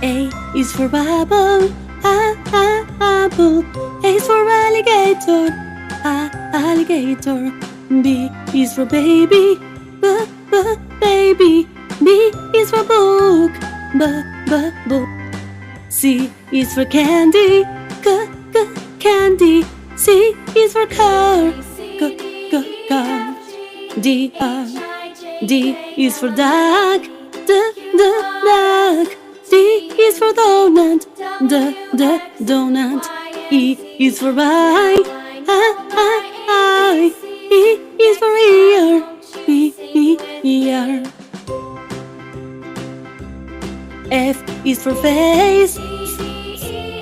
A is for apple, apple. A is for alligator, alligator. B is for baby, baby. B is for book, book. C is for candy, candy. C is for car, car. D is for duck, duck. D is for donut, donut. E is for eye, eye. E is for ear, ear. F is for face,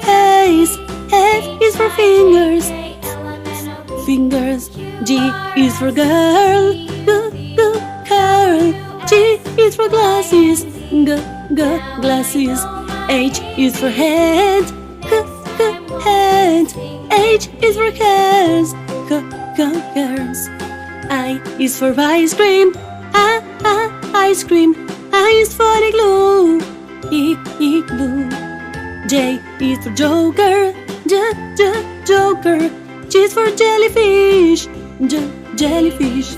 face. F is for fingers, fingers. G is for girl, girl. G is for glasses, glasses. H is for head, head. H is for cares, cares. I is for ice cream, ice cream. I is for igloo, igloo. J is for joker, joker. J is for jellyfish, jellyfish.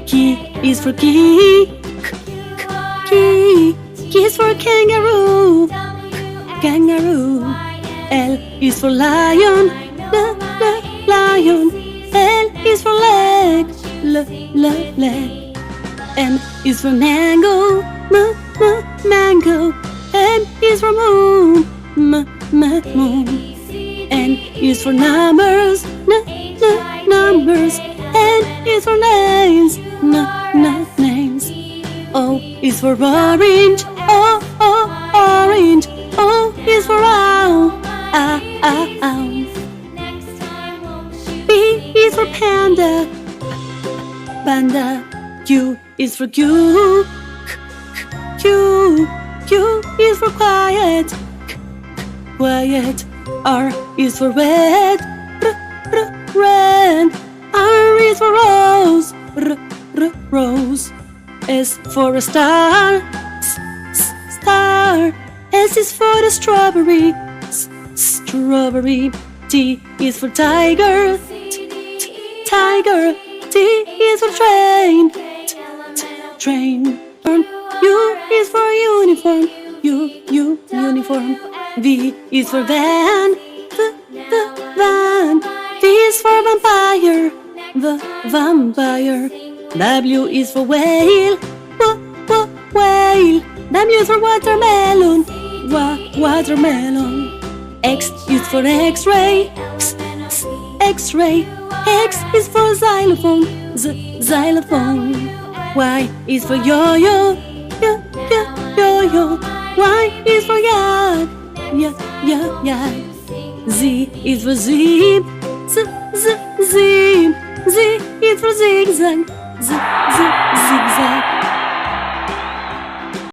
Key is for key, key. Key is for kangaroo, kangaroo. L is for lion, lion. L is for leg, leg. M is for mango, mango. M is for moon, moon. N is for numbers, numbers. N is for names, names. O is for orange, orange. O is for owl, owl. P is for panda, panda. Q is for Q, Q. Q is for quiet, quiet. R is for red, red. R is for rose, rose. S for a star, star. S is for the strawberry, strawberry. T is for tiger, tiger. T is for train, train. U is for uniform, uniform. V is for van, van. V is for vampire, vampire. W is for whale, whale. W is for watermelon, watermelon. X is for X-ray, X-ray. X is for xylophone, xylophone. Y is for yo-yo, yo-yo. Y is for yak, yak. Z is for zip, zip. Z is for zigzag, zigzag.